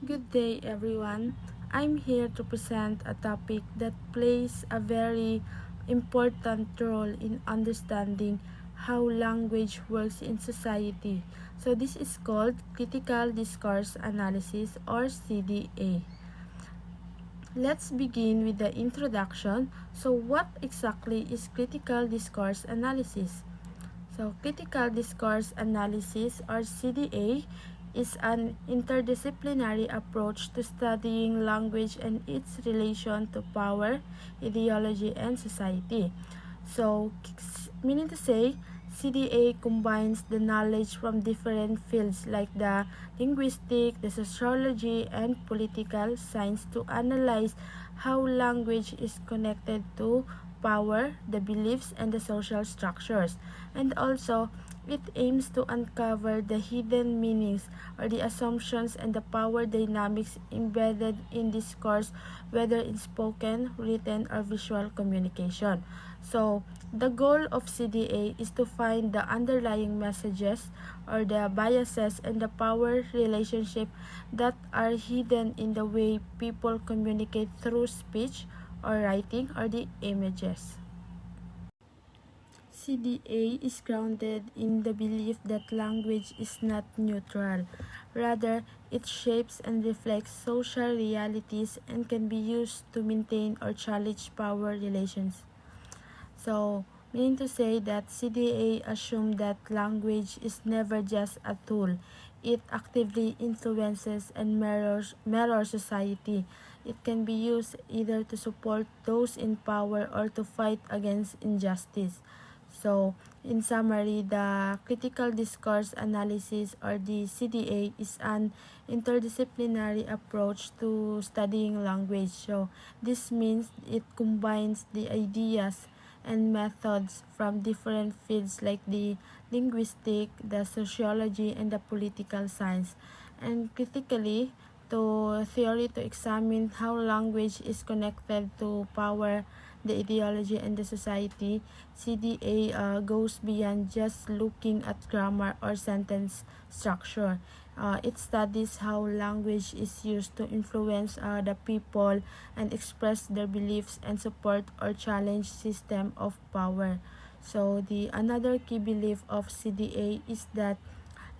Good day, everyone. I'm here to present a topic that plays a very important role in understanding how language works in society. So, this is called Critical Discourse Analysis or CDA. Let's begin with the introduction. So, what exactly is critical discourse analysis? So, critical discourse analysis or CDA is an interdisciplinary approach to studying language and its relation to power, ideology, and society. So, meaning to say, CDA combines the knowledge from different fields like the linguistic, the sociology, and political science to analyze how language is connected to power, the beliefs, and the social structures. And also, it aims to uncover the hidden meanings or the assumptions and the power dynamics embedded in discourse, whether in spoken, written, or visual communication. So, the goal of CDA is to find the underlying messages or the biases and the power relationship that are hidden in the way people communicate through speech or writing or the images. CDA is grounded in the belief that language is not neutral. Rather, it shapes and reflects social realities and can be used to maintain or challenge power relations. So, meaning to say that CDA assumes that language is never just a tool. It actively influences and mirrors society. It can be used either to support those in power or to fight against injustice. So, in summary, the critical discourse analysis or the CDA is an interdisciplinary approach to studying language. So, this means it combines the ideas and methods from different fields like the linguistic, the sociology, and the political science, and critically to theory to examine how language is connected to power, the ideology, and the society. CDA goes beyond just looking at grammar or sentence structure. It studies how language is used to influence the people and express their beliefs and support or challenge system of power. So the another key belief of CDA is that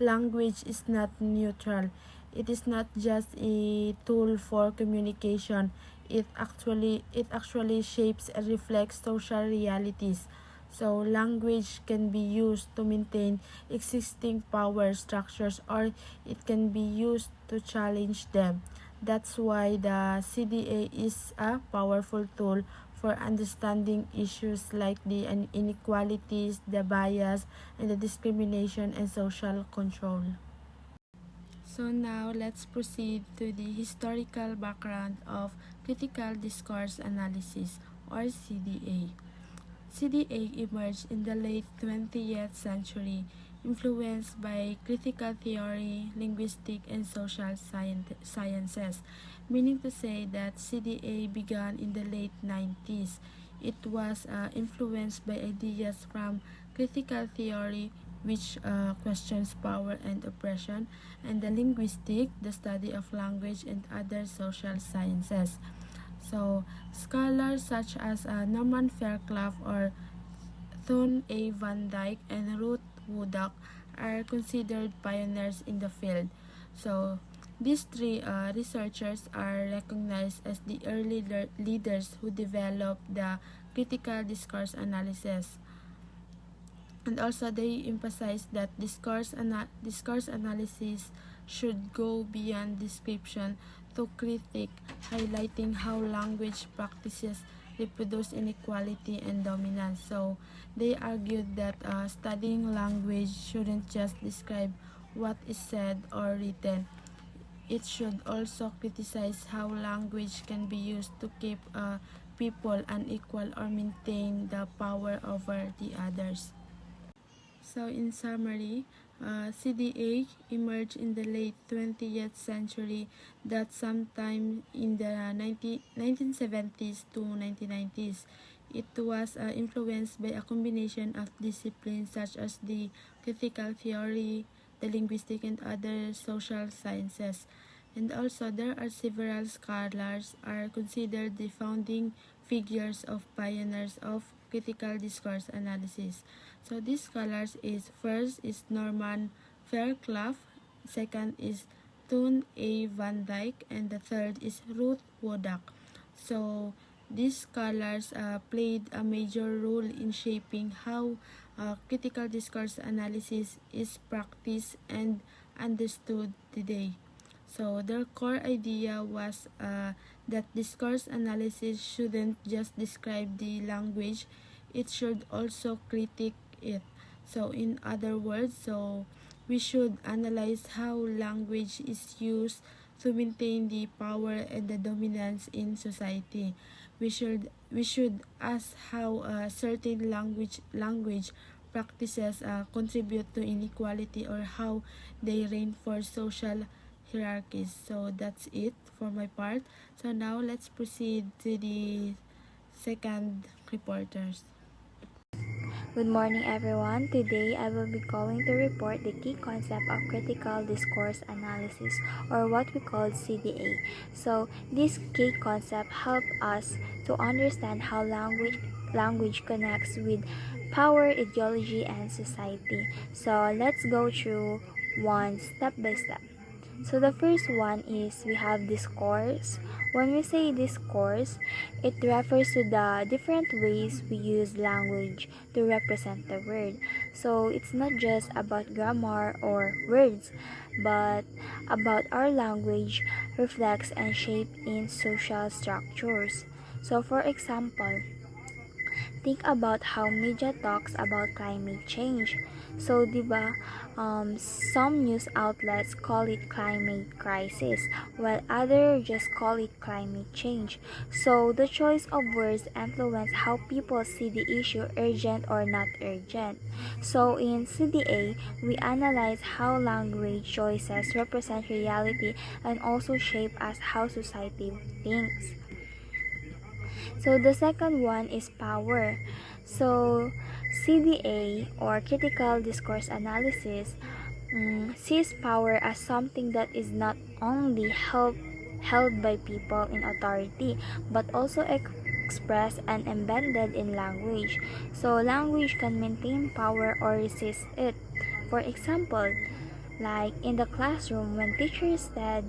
language is not neutral. It is not just a tool for communication. It actually shapes and reflects social realities. So language can be used to maintain existing power structures or it can be used to challenge them. That's why the CDA is a powerful tool for understanding issues like the inequalities, the bias, and the discrimination and social control. So now let's proceed to the historical background of critical discourse analysis or CDA. CDA emerged in the late 20th century, influenced by critical theory, linguistic, and social sciences, meaning to say that CDA began in the late 90s. It was influenced by ideas from critical theory, which questions power and oppression, and the linguistic, the study of language and other social sciences. So, scholars such as Norman Fairclough or Thun A. Van Dyke and Ruth Woodcock are considered pioneers in the field. So, these three researchers are recognized as the early leaders who developed the critical discourse analysis. And also, they emphasize that discourse analysis should go beyond description to critique, highlighting how language practices reproduce inequality and dominance. So, they argued that studying language shouldn't just describe what is said or written. It should also criticize how language can be used to keep people unequal or maintain the power over the others. So in summary, CDA emerged in the late 20th century, that sometime in the 1970s to 1990s. It was influenced by a combination of disciplines such as the critical theory, the linguistic, and other social sciences. And also, there are several scholars are considered the founding figures of pioneers of critical discourse analysis. So these scholars is first is Norman Fairclough, second is Toon A. Van Dyke, and the third is Ruth Wodak. So these scholars played a major role in shaping how critical discourse analysis is practiced and understood today. So their core idea was that discourse analysis shouldn't just describe the language, it should also critique it. So in other words, we should analyze how language is used to maintain the power and the dominance in society. We should ask how certain language practices contribute to inequality or how they reinforce social hierarchies. So that's it for my part. So now let's proceed to the second reporters. Good morning, everyone. Today I will be going to report the key concept of critical discourse analysis, or what we call CDA. So, this key concept helps us to understand how language connects with power, ideology, and society. So, let's go through one step by step. So the first one is we have discourse. When we say discourse, it refers to the different ways we use language to represent the word. So it's not just about grammar or words, but about our language reflects and shape in social structures. So for example, think about how media talks about climate change. So, di ba, some news outlets call it climate crisis, while others just call it climate change. So, the choice of words influence how people see the issue urgent or not urgent. So, in CDA, we analyze how language choices represent reality and also shape us how society thinks. So the second one is power. So CDA, or critical discourse analysis, sees power as something that is not only held by people in authority but also expressed and embedded in language. So language can maintain power or resist it. For example, like in the classroom when teachers said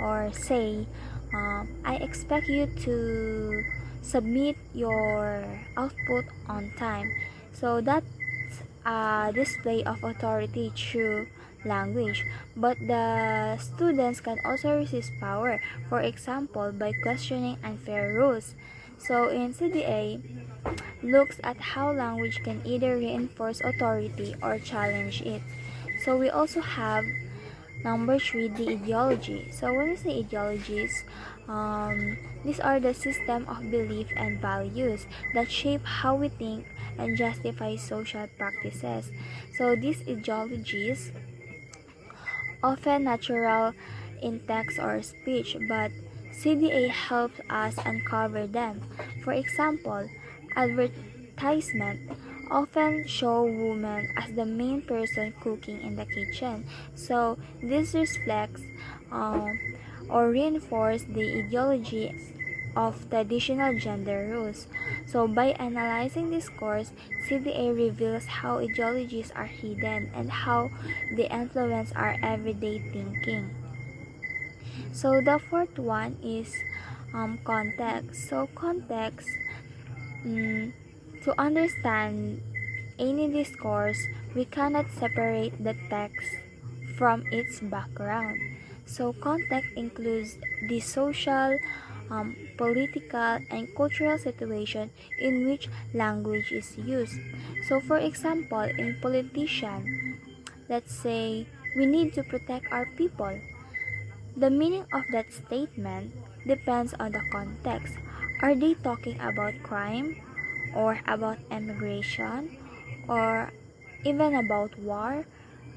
or say, I expect you to submit your output on time. So that's a display of authority through language. But the students can also resist power, for example, by questioning unfair rules. So in CDA, looks at how language can either reinforce authority or challenge it. So we also have number three, the ideology. So when we say ideologies, these are the system of belief and values that shape how we think and justify social practices. So these ideologies often natural in text or speech, but CDA helps us uncover them. For example, advertisement often show women as the main person cooking in the kitchen. So this reflects um, or reinforce the ideology of traditional gender roles. So by analyzing this course, CDA reveals how ideologies are hidden and how they influence our everyday thinking. So the fourth one is context. So context, mm, to understand any discourse, we cannot separate the text from its background. So context includes the social, political, and cultural situation in which language is used. So for example, in politician, let's say we need to protect our people. The meaning of that statement depends on the context. Are they talking about crime or about immigration or even about war?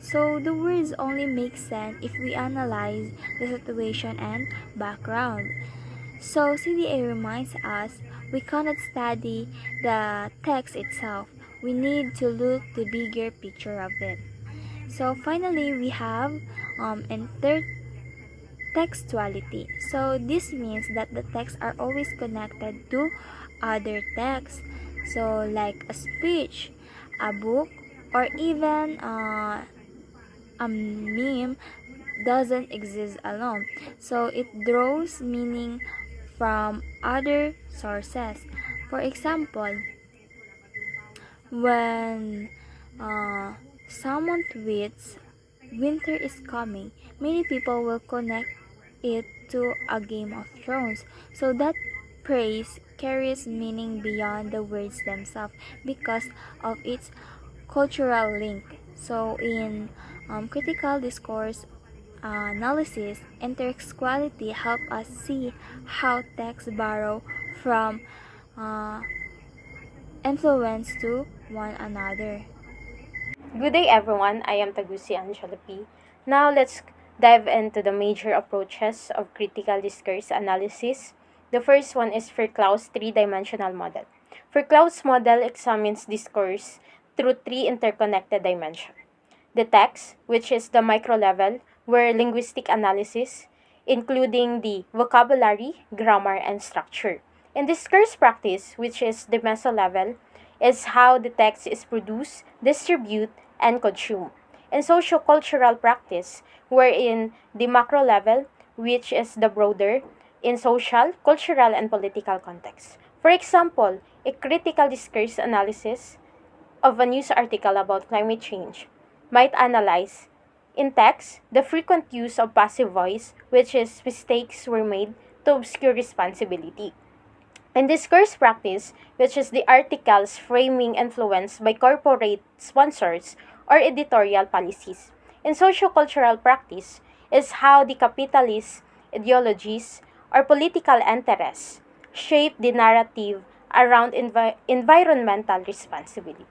So the words only make sense if we analyze the situation and background. So CDA reminds us we cannot study the text itself. We need to look the bigger picture of it. So finally we have in third textuality. So this means that the texts are always connected to other texts. So like a speech, a book, or even a meme doesn't exist alone. So it draws meaning from other sources. For example, when uh, someone tweets, "Winter is coming," many people will connect it to a Game of Thrones. So that praise carries meaning beyond the words themselves because of its cultural link. So in critical discourse analysis, intertextuality help us see how texts borrow from uh, influence to one another. Good day, everyone. I am Tagusi Angela P. Now, let's dive into the major approaches of critical discourse analysis. The first one is Fairclough's three-dimensional model. Fairclough's model examines discourse through three interconnected dimensions. The text, which is the micro level, where linguistic analysis, including the vocabulary, grammar, and structure. In discourse practice, which is the meso level, is how the text is produced, distributed, and consumed. In sociocultural practice, wherein the macro level, which is the broader, in social, cultural, and political context. For example, a critical discourse analysis of a news article about climate change might analyze in text the frequent use of passive voice, which is mistakes were made to obscure responsibility. In discourse practice, which is the article's framing influenced by corporate sponsors or editorial policies. In sociocultural practice, is how the capitalist ideologies or political interests shape the narrative around environmental responsibility.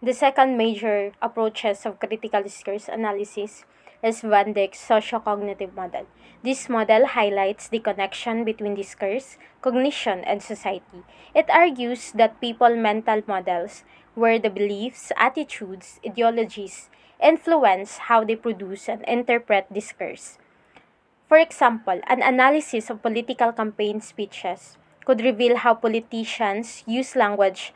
The second major approaches of critical discourse analysis is Van Dyck's socio-cognitive model. This model highlights the connection between discourse, cognition, and society. It argues that people mental models, where the beliefs, attitudes, ideologies influence how they produce and interpret discourse. For example, an analysis of political campaign speeches could reveal how politicians use language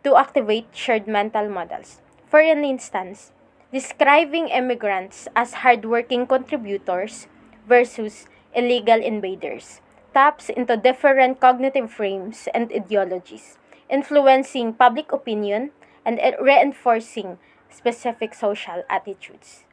to activate shared mental models. For an instance, describing immigrants as hardworking contributors versus illegal invaders taps into different cognitive frames and ideologies, influencing public opinion and reinforcing specific social attitudes.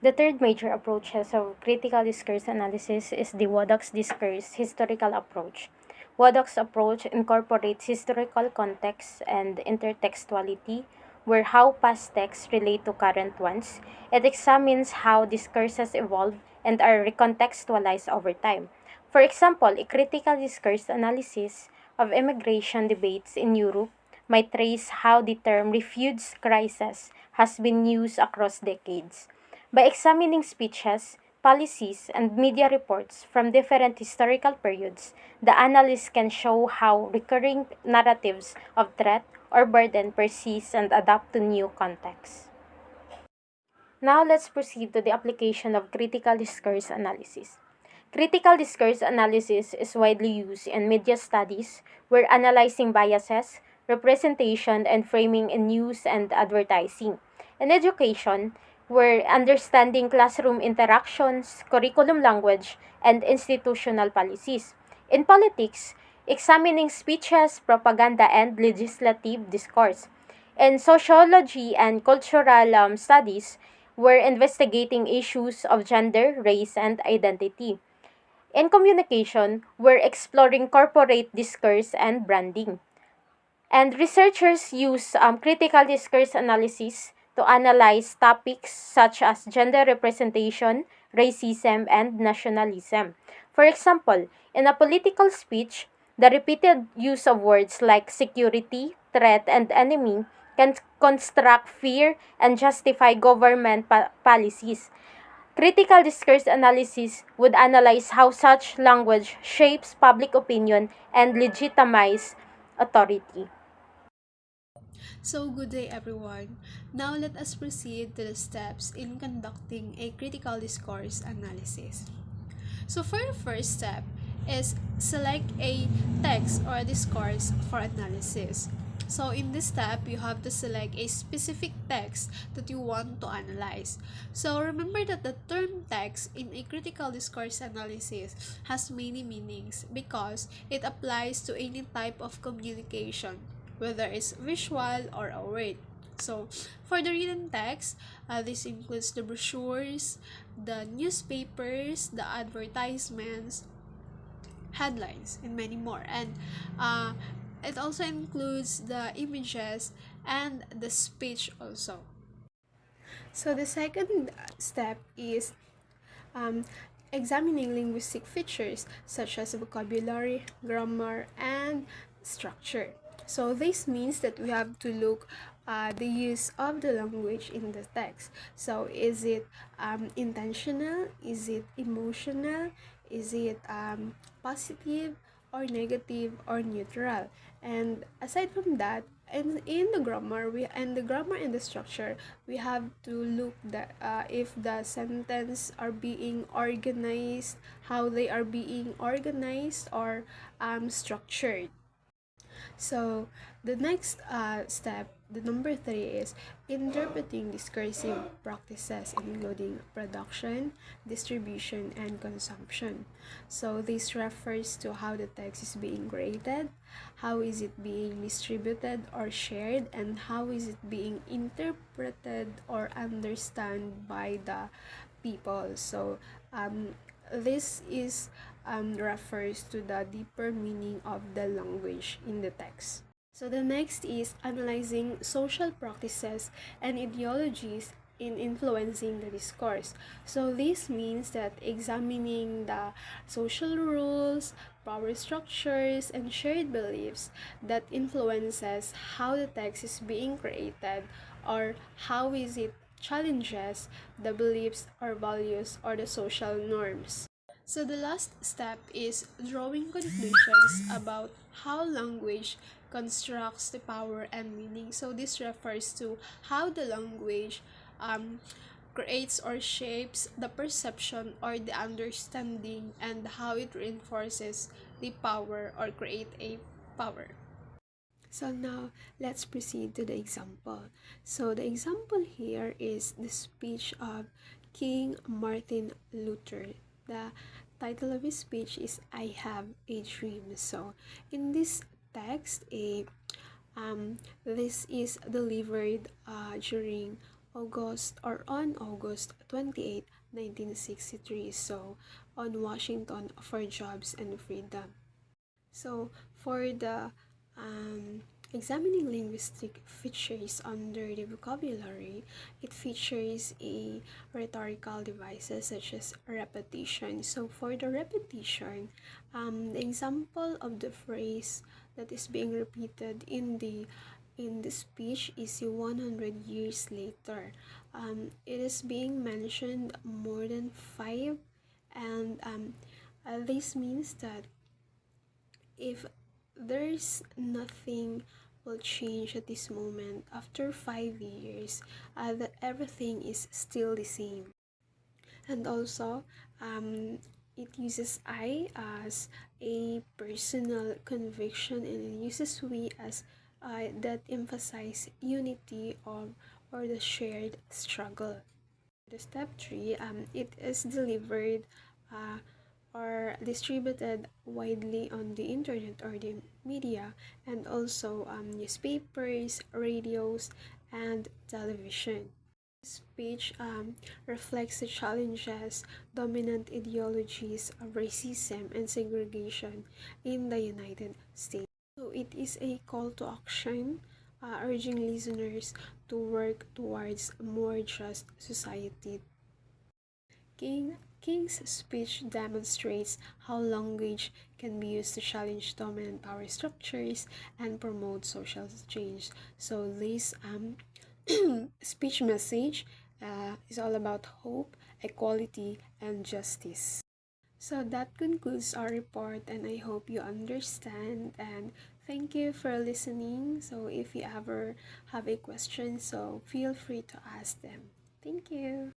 The third major approaches of critical discourse analysis is the Waddock's discourse historical approach. Waddock's approach incorporates historical context and intertextuality, where how past texts relate to current ones. It examines how discourses evolve and are recontextualized over time. For example, a critical discourse analysis of immigration debates in Europe might trace how the term refugee crisis has been used across decades. By examining speeches, policies, and media reports from different historical periods, the analyst can show how recurring narratives of threat or burden persist and adapt to new contexts. Now let's proceed to the application of critical discourse analysis. Critical discourse analysis is widely used in media studies where analyzing biases, representation, and framing in news and advertising. In education, where understanding classroom interactions, curriculum language, and institutional policies. In politics, examining speeches, propaganda, and legislative discourse. In sociology and cultural studies, we're investigating issues of gender, race, and identity. In communication, we're exploring corporate discourse and branding. And researchers use critical discourse analysis to analyze topics such as gender representation, racism, and nationalism. For example, in a political speech, the repeated use of words like security, threat, and enemy can construct fear and justify government policies. Critical discourse analysis would analyze how such language shapes public opinion and legitimize authority. So, good day everyone. Now let us proceed to the steps in conducting a critical discourse analysis. So, for the first step is select a text or a discourse for analysis. So, in this step, you have to select a specific text that you want to analyze. So, remember that the term text in a critical discourse analysis has many meanings because it applies to any type of communication, whether it's visual or a word. So, for the written text, this includes the brochures, the newspapers, the advertisements, headlines, and many more. And it also includes the images and the speech also. So the second step is um, examining linguistic features such as vocabulary, grammar, and structure. So this means that we have to look the use of the language in the text. So is it intentional? Is it emotional? Is it positive or negative or neutral? And aside from that, in the grammar and the structure, we have to look that if the sentence are being organized, how they are being organized or structured. So the next step, the number 3, is interpreting discursive practices, including production, distribution, and consumption. So this refers to how the text is being created, how is it being distributed or shared, and how is it being interpreted or understood by the people. So this is refers to the deeper meaning of the language in the text. So the next is analyzing social practices and ideologies in influencing the discourse. So this means that examining the social rules, power structures, and shared beliefs that influences how the text is being created, or how is it challenges the beliefs or values or the social norms. So the last step is drawing conclusions about how language constructs the power and meaning. So this refers to how the language creates or shapes the perception or the understanding, and how it reinforces the power or create a power. So now let's proceed to the example. So the example here is the speech of King Martin Luther. The title of his speech is "I Have a Dream." So in this text, this is delivered during August or on August 28, 1963. So on Washington for Jobs and Freedom. So for the examining linguistic features under the vocabulary, it features a rhetorical devices such as repetition. So for the repetition, the example of the phrase that is being repeated in the speech is 100 years later. It is being mentioned more than 5, and this means that if there's nothing will change at this moment after 5 years, that everything is still the same. And also it uses I as a personal conviction, and it uses we as that emphasize unity of or the shared struggle. The step 3, it is delivered uh, or distributed widely on the internet or the media, and also newspapers, radios, and television. This page reflects the challenges, dominant ideologies of racism and segregation in the United States. So it is a call to action, urging listeners to work towards a more just society. King's speech demonstrates how language can be used to challenge dominant power structures and promote social change. So this speech message is all about hope, equality, and justice. So that concludes our report, and I hope you understand, and Thank you for listening. So if you ever have a question, so feel free to ask them. Thank you.